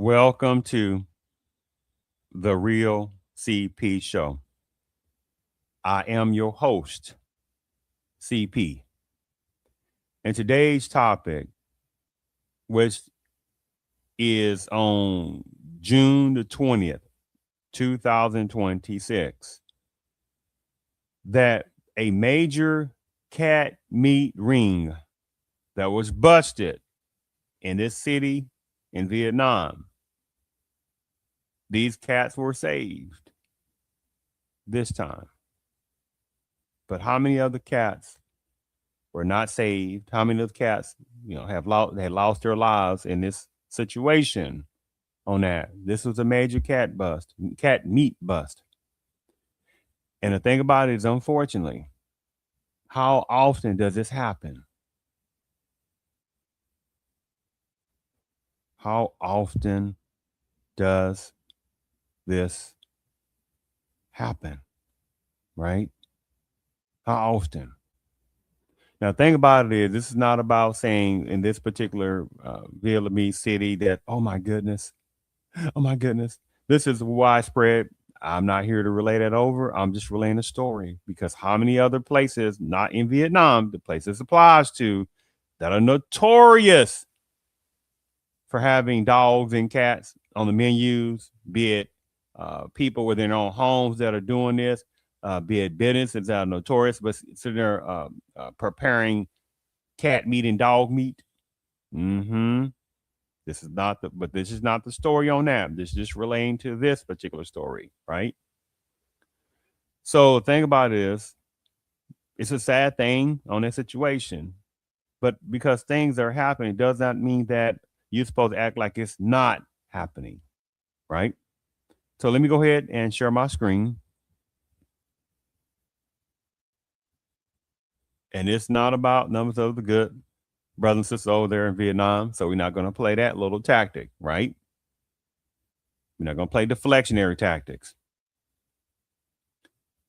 Welcome to the Real CP Show. I am your host, CP. And today's topic, which is on June the 20th, 2026, that a major cat meat ring that was busted in this city in Vietnam. These cats were saved this time. But how many other cats were not saved? How many of the cats, have lost their lives in this situation on that? This was a major cat meat bust. And the thing about it is, unfortunately, how often does this happen? How often does this happen? Right? How often? Now, the thing about it is, this is not about saying in this particular Vietnamese city that, oh my goodness, this is widespread. I'm not here to relay that over. I'm just relaying a story because how many other places, not in Vietnam, the places applies to, that are notorious for having dogs and cats on the menus, be it people within their own homes that are doing this, be it businesses that are notorious, but so they're preparing cat meat and dog meat. Mm-hmm. This is not the story on that. This is just relating to this particular story, right? So the thing about it is, it's a sad thing on this situation, but because things are happening does not mean that you're supposed to act like it's not happening, right? So let me go ahead and share my screen. And it's not about numbers of the good brothers and sisters over there in Vietnam. So we're not going to play that little tactic, right? We're not going to play deflectionary tactics.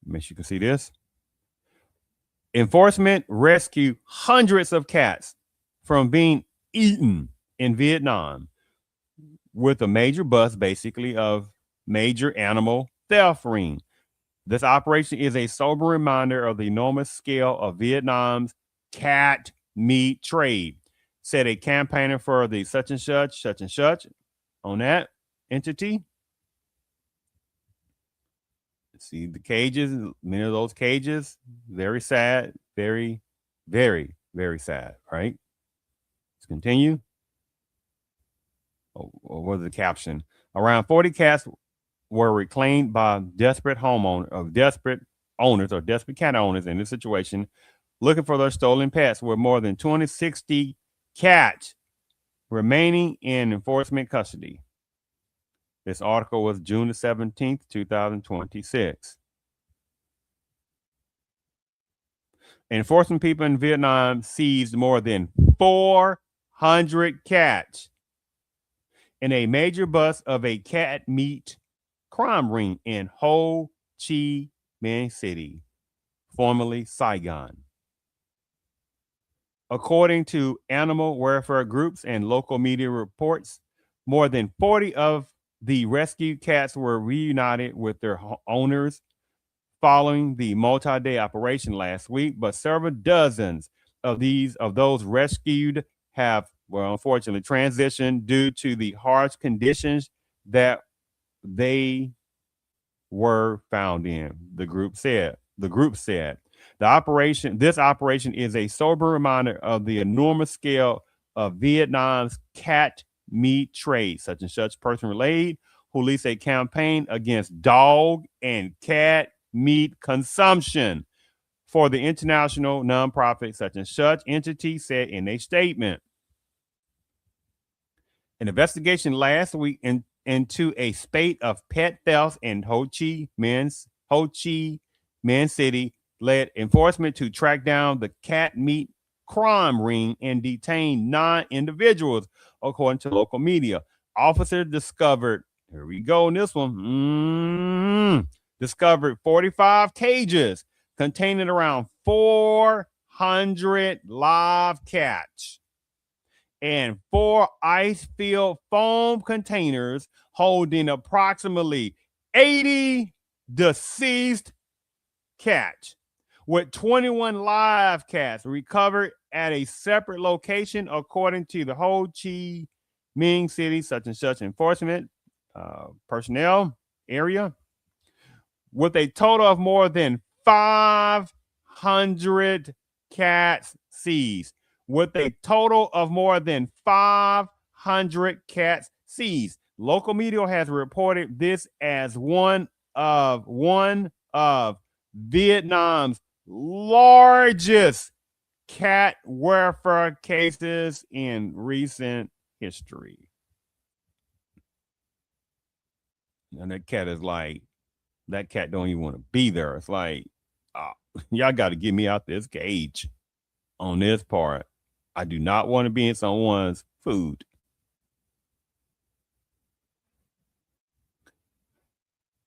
Make sure you can see this. Enforcement rescued hundreds of cats from being eaten in Vietnam with a major bust, basically, of major animal theft ring. This operation is a sober reminder of the enormous scale of Vietnam's cat meat trade, said a campaigner for the such and such on that entity. See the cages, many of those cages, very sad, very, very, very sad, right? Let's continue. What was the caption? Around 40 cats were reclaimed by desperate owners or desperate cat owners in this situation, looking for their stolen pets, with more than 260 cats remaining in enforcement custody. This article was June the 17th, 2026. Enforcement people in Vietnam seized more than 400 cats in a major bust of a cat meat crime ring in Ho Chi Minh City, formerly Saigon. According to animal welfare groups and local media reports, more than 40 of the rescued cats were reunited with their owners following the multi-day operation last week, but several dozens of those rescued have, well, unfortunately, transitioned due to the harsh conditions that they were found in. The group said. This operation is a sober reminder of the enormous scale of Vietnam's cat meat trade. Such and such person relayed, who leads a campaign against dog and cat meat consumption for the international nonprofit such and such entity, said in a statement. An investigation last week into a spate of pet thefts in Ho Chi Minh City led enforcement to track down the cat meat crime ring and detain 9 individuals, according to local media. Officers discovered, here we go in this one, discovered 45 cages containing around 400 live cats and 4 ice-filled foam containers holding approximately 80 deceased cats, with 21 live cats recovered at a separate location, according to the Ho Chi Minh City such and such enforcement personnel area, with a total of more than 500 cats seized. With a total of more than 500 cats seized. Local media has reported this as one of Vietnam's largest cat welfare cases in recent history. And that cat don't even want to be there. It's like, oh, y'all got to get me out this cage on this part. I do not want to be in someone's food.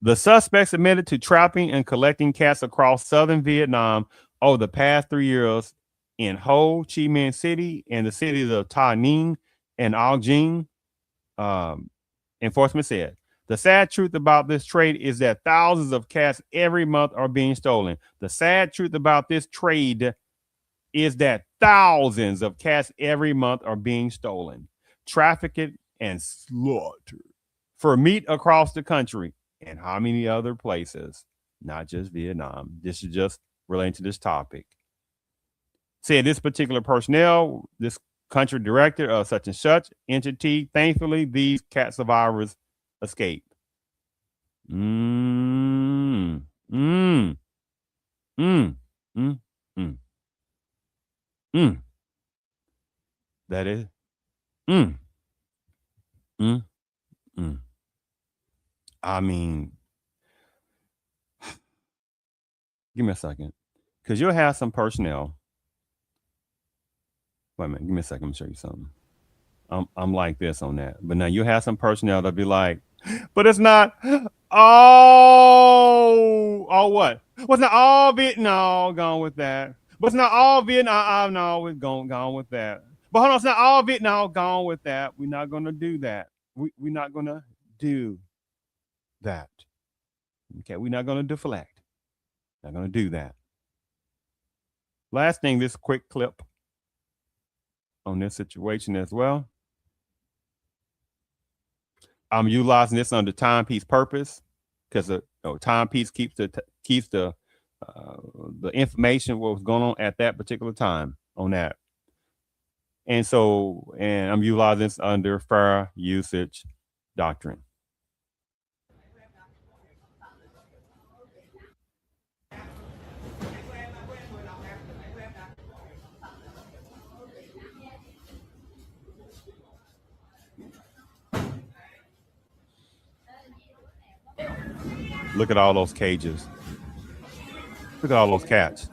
The suspects admitted to trapping and collecting cats across southern Vietnam over the past 3 years in Ho Chi Minh City and the cities of Ta Ninh and Ao Jing. Enforcement said. The sad truth about this trade is that thousands of cats every month are being stolen. The sad truth about this trade is that thousands of cats every month are being stolen, trafficked, and slaughtered for meat across the country and how many other places, not just Vietnam. This is just relating to this topic. Said this particular personnel, this country director of such and such entity, thankfully, these cat survivors escaped. Mm, mm, mm, mm, mm, mm. That is. Mm, mm, mm. I mean, give me a second. Because you'll have some personnel. Wait a minute. Give me a second. Let me show you something. I'm like this on that. But now you have some personnel that'll be like, but it's not all what? What's not all Vietnam? No, gone with that. But it's not all Vietnam. No, we're gone with that. But hold on, it's not all Vietnam. Gone with that. We're not gonna do that. We're not gonna do that. Okay, we're not gonna deflect. Not gonna do that. Last thing, this quick clip on this situation as well. I'm utilizing this under timepiece purpose because the timepiece keeps the information what was going on at that particular time on that. And I'm utilizing this under fair usage doctrine. Look at all those cages. Look at all those cats.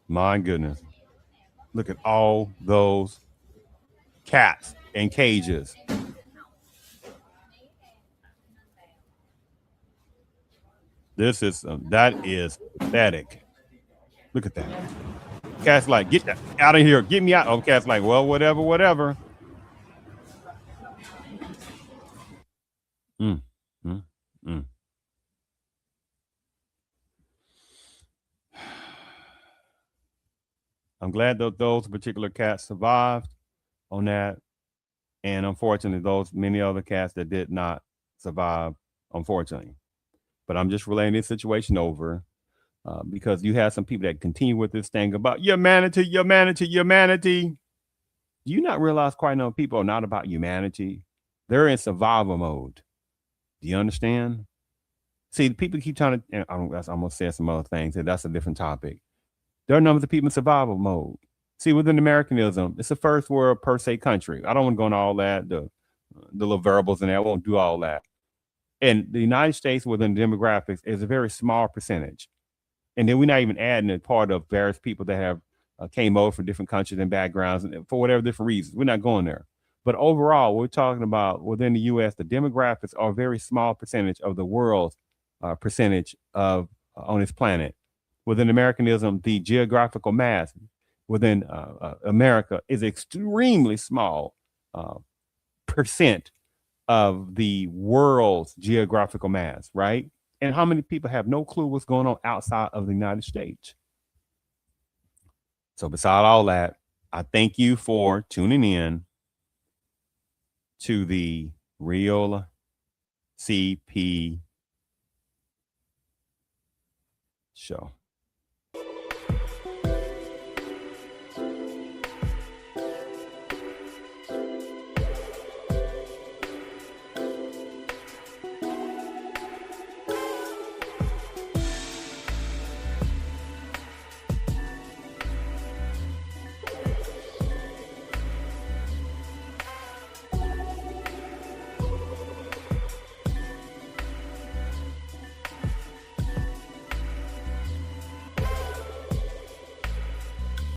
My goodness. Look at all those cats in cages. That is pathetic. Look at that. Cat's like, get that out of here. Get me out. Oh, cat's like, well, whatever. Mm, mm, mm. I'm glad that those particular cats survived on that. And unfortunately, those many other cats that did not survive, unfortunately. But I'm just relaying this situation over because you have some people that continue with this thing about humanity. Do you not realize quite enough people are not about humanity? They're in survival mode. Do you understand? See, people keep trying to, I'm going to say some other things, and that's a different topic. There are numbers of people in survival mode. See, within Americanism, it's a first world per se country. I don't want to go into all that, the little variables in there. I won't do all that. And the United States within demographics is a very small percentage. And then we're not even adding a part of various people that have came over from different countries and backgrounds and for whatever different reasons. We're not going there. But overall, we're talking about within the U.S., the demographics are a very small percentage of the world's percentage of on this planet. Within Americanism, the geographical mass within America is extremely small percent of the world's geographical mass, right? And how many people have no clue what's going on outside of the United States? So, beside all that, I thank you for tuning in to the Real CP show.